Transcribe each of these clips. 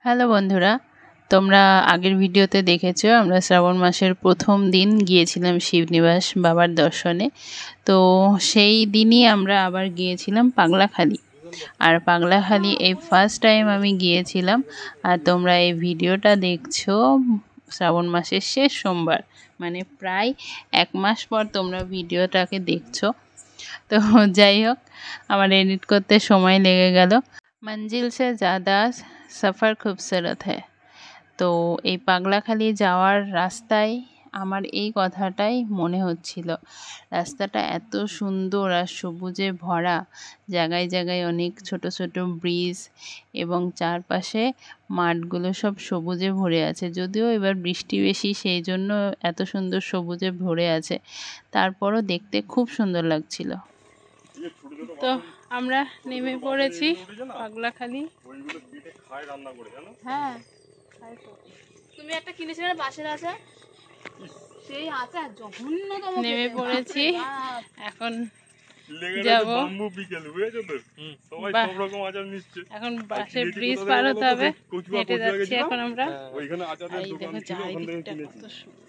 Hello বন্ধুরা, তোমরা আগের ভিডিওতে দেখেছো আমরা শ্রাবণ মাসের প্রথম দিন গিয়েছিলাম শিবনিবাস বাবার দর্শনে। তো সেই দিনই আমরা আবার গিয়েছিলাম পাগলাখালি। আর পাগলাখালি এই ফার্স্ট টাইম আমি গিয়েছিলাম। আর তোমরা এই ভিডিওটা দেখছো শ্রাবণ মাসের শেষ সোমবার, মানে প্রায় 1 মাস পর তোমরা ভিডিওটাকে দেখছো। তো যাই হোক, আমার এডিট করতে সময় লেগে গেল। मंजिल से ज़्यादा सफ़र खूबसूरत है। তো এই পাগলাখালি যাওয়ার রাস্তায় আমার এই কথাটাই মনে হচ্ছিল। রাস্তাটা এত সুন্দর আর সবুজে ভরা, জায়গায় জায়গায় অনেক ছোট ছোট ব্রিজ এবং চারপাশে মাঠগুলো সব সবুজে ভরে আছে। যদিও এবার বৃষ্টি বেশি, সেই জন্য এত সুন্দর সবুজে ভরে আছে, তারপরও দেখতে খুব সুন্দর লাগছিল। তো আমরা নেমে পড়েছি পাগলাখালি। হ্যাঁ, তুমি একটা কিনেছিলে বাসের আছে, সেই আছে জঘন্যতম। নেমে পড়েছি, এখন যাবো। এখন বাসে ব্রিজ পার হতে হবে, হেঁটে যাচ্ছি এখন আমরা। এই দেখো চারিদিকটা কত সুন্দর।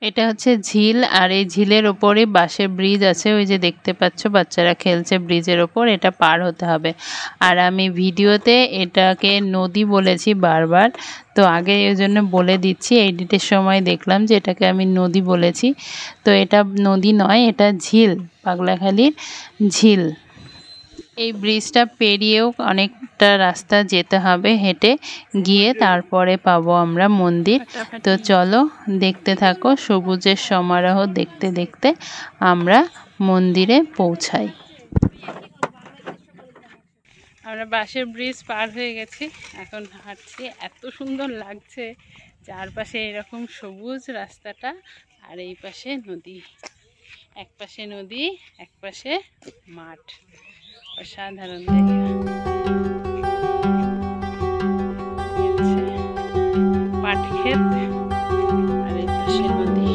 এটা হচ্ছে ঝিল, আর এই ঝিলের ওপরে বাঁশের ব্রিজ আছে, ওই যে দেখতে পাচ্ছ বাচ্চারা খেলছে ব্রিজের ওপর, এটা পার হতে হবে। আর আমি ভিডিওতে এটাকে নদী বলেছি বারবার, তো আগে এই জন্য বলে দিচ্ছি, এডিটের সময় দেখলাম যে এটাকে আমি নদী বলেছি। তো এটা নদী নয়, এটা ঝিল, পাগলাখালির ঝিল। এই ব্রিজটা পেরিয়েও অনেকটা রাস্তা যেতে হবে হেঁটে গিয়ে, তারপরে পাবো আমরা মন্দির। তো চলো দেখতে থাকো, সবুজের সমারোহ দেখতে দেখতে আমরা মন্দিরে পৌঁছাই। আমরা বাঁশের ব্রিজ পার হয়ে গেছি, এখন হাঁটছি। এত সুন্দর লাগছে চারপাশে এরকম সবুজ রাস্তাটা, আর এই পাশে নদী, এক পাশে নদী এক পাশে মাঠ, অসাধারণ জায়গা। পাট ক্ষেত আর এই পাশে নদী,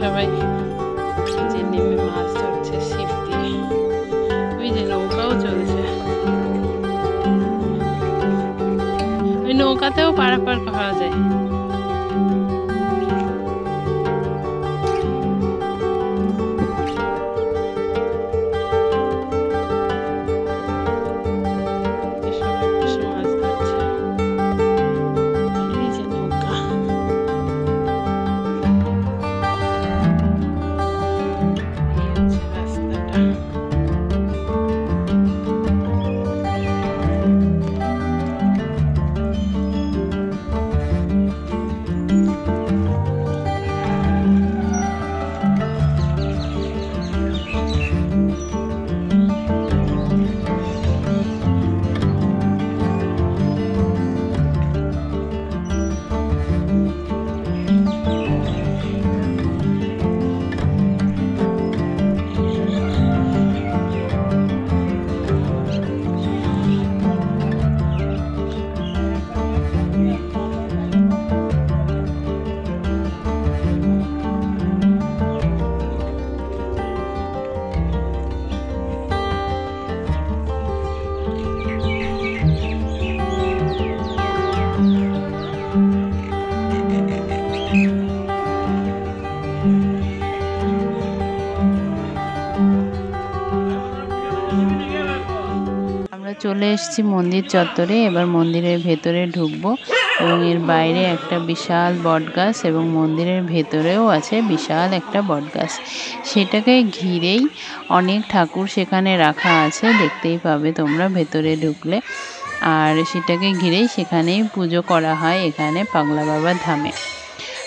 সবাই যে নেমে মাছ ধরছে ছিপ দিয়ে, ওই যে নৌকাও চলছে, ওই নৌকাতেও পারাপার করা যায়। চলে এসেছি মন্দির চত্বরে, এবার মন্দিরের ভেতরে ঢুকবো এবং এর বাইরে একটা বিশাল বটগাছ এবং মন্দিরের ভেতরেও আছে বিশাল একটা বটগাছ। সেটাকে ঘিরেই অনেক ঠাকুর সেখানে রাখা আছে, দেখতেই পাবে তোমরা ভেতরে ঢুকলে। আর সেটাকে ঘিরেই সেখানেই পুজো করা হয় এখানে পাগলা বাবার ধামে।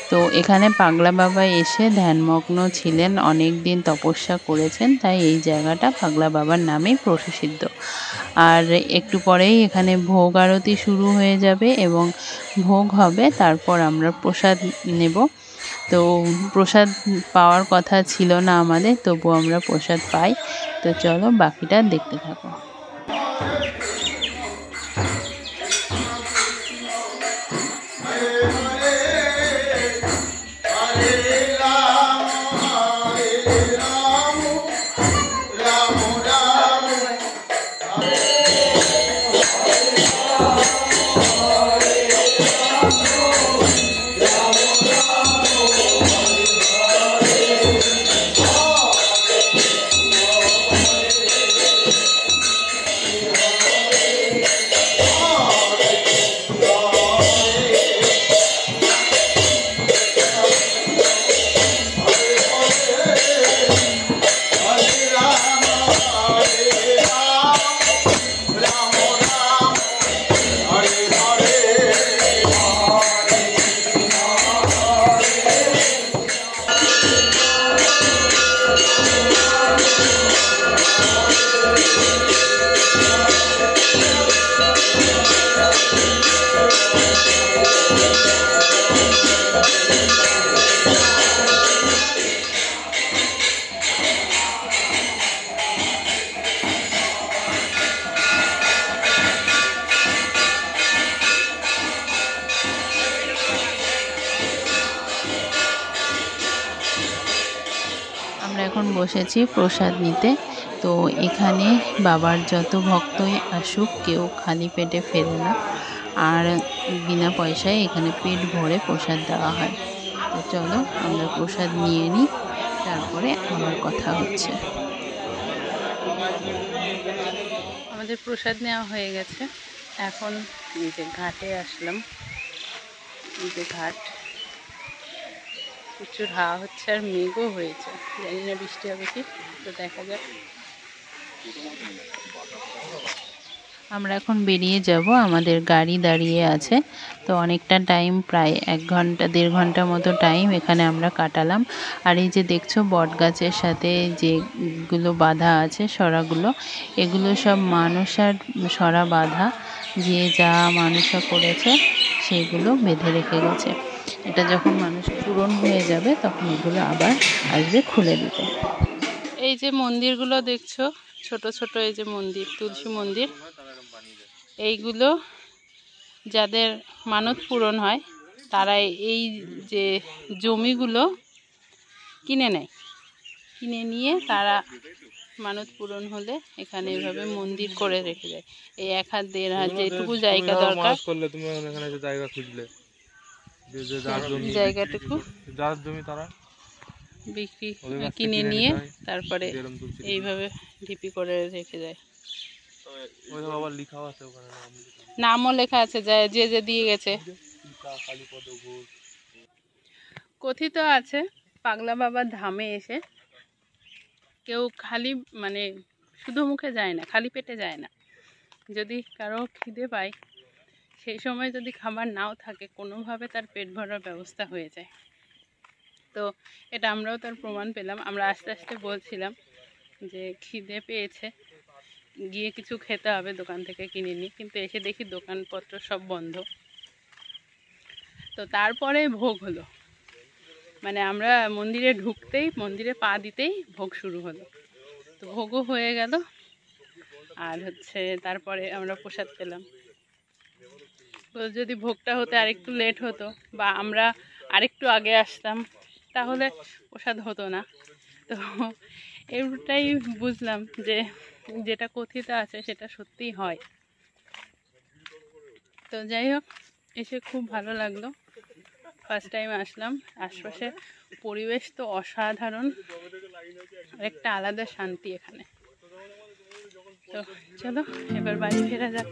তো এখানে পাগলা বাবা এসে ধ্যানমগ্ন ছিলেন, অনেক দিন তপস্যা করেছেন, তাই এই জায়গাটা পাগলা বাবার নামেই প্রসিদ্ধ। আর একটু পরেই এখানে ভোগ আরতি শুরু হয়ে যাবে এবং ভোগ হবে, তারপর আমরা প্রসাদ নেব। তো প্রসাদ পাওয়ার কথা ছিল না আমাদের, তবু আমরা প্রসাদ পাই। তো চলো বাকিটা দেখতে থাকো। বসেছি প্রসাদ নিতে। তো এখানে বাবার যত ভক্তই আসুক কেউ খালি পেটে ফেরে না, আর বিনা পয়সায় এখানে পেট ভরে প্রসাদ দেওয়া হয়। তো চলো আমরা প্রসাদ নিয়ে নিই, তারপরে আমার কথা হচ্ছে। আমাদের প্রসাদ নেওয়া হয়ে গেছে, এখন এই যে ঘাটে আসলাম। এই যে ঘাট, প্রচুর হাওয়া হচ্ছে আর মেঘও হয়েছে, জানি না বৃষ্টি হবে কি, তো দেখা যাক। আমরা এখন বেরিয়ে যাব, আমাদের গাড়ি দাঁড়িয়ে আছে। তো অনেকটা টাইম, প্রায় 1 ঘন্টা 1.5 ঘন্টা মতো টাইম এখানে আমরা কাটালাম। আর এই যে দেখছো বট গাছের সাথে যেগুলো বাঁধা আছে সরাগুলো, এগুলো সব মানসার সরা বাঁধা, যে যা মানসা করেছে সেগুলো বেঁধে রেখে গেছে। এটা যখন মানুষ পূরণ হয়ে যাবে তখন এগুলো আবার আসবে খুলে দিতে। এই যে মন্দিরগুলো দেখছো ছোট ছোট, এই যে মন্দির, তুলসী মন্দির, এইগুলো যাদের মানত পূরণ হয় তারা এই যে জমিগুলো কিনে নেয়, কিনে নিয়ে তারা মানত পূরণ হলে এখানে এভাবে মন্দির করে রেখে যায়। এই 1 হাত 1.5 হাত যেটুকু জায়গা দরকার, জায়গাটুকু বিক্রি কিনে নিয়ে তারপরে এইভাবে ঢিপি করে রেখে যায়। নামও লেখা আছে, যে যে দিয়ে গেছে। কথিত আছে পাগলা বাবার ধামে এসে কেউ খালি মানে শুধু মুখে যায় না, খালি পেটে যায় না। যদি কারো খিদে পায় সেই সময় যদি খাবার নাও থাকে, কোনোভাবে তার পেট ভরার ব্যবস্থা হয়ে যায়। তো এটা আমরাও তার প্রমাণ পেলাম। আমরা আস্তে আস্তে বলছিলাম যে খিদে পেয়েছে, গিয়ে কিছু খেতে হবে, দোকান থেকে কিনে নিই, কিন্তু এসে দেখি দোকানপত্র সব বন্ধ। তো তারপরে ভোগ হলো, মানে আমরা মন্দিরে ঢুকতেই, মন্দিরে পা দিতেই ভোগ শুরু হলো। তো ভোগও হয়ে গেল, আর তারপরে আমরা প্রসাদ পেলাম। তো যদি ভোগটা হতে আরেকটু লেট হতো বা আমরা আরেকটু আগে আসতাম তাহলে প্রসাদ হতো না। তো এটাই বুঝলাম যে যেটা কথিত আছে সেটা সত্যিই হয়। তো যাই হোক, এসে খুব ভালো লাগলো, ফার্স্ট টাইম আসলাম। আশপাশে পরিবেশ তো অসাধারণ, একটা আলাদা শান্তি এখানে। তো চলো এবার বাড়ি ফেরা যাক।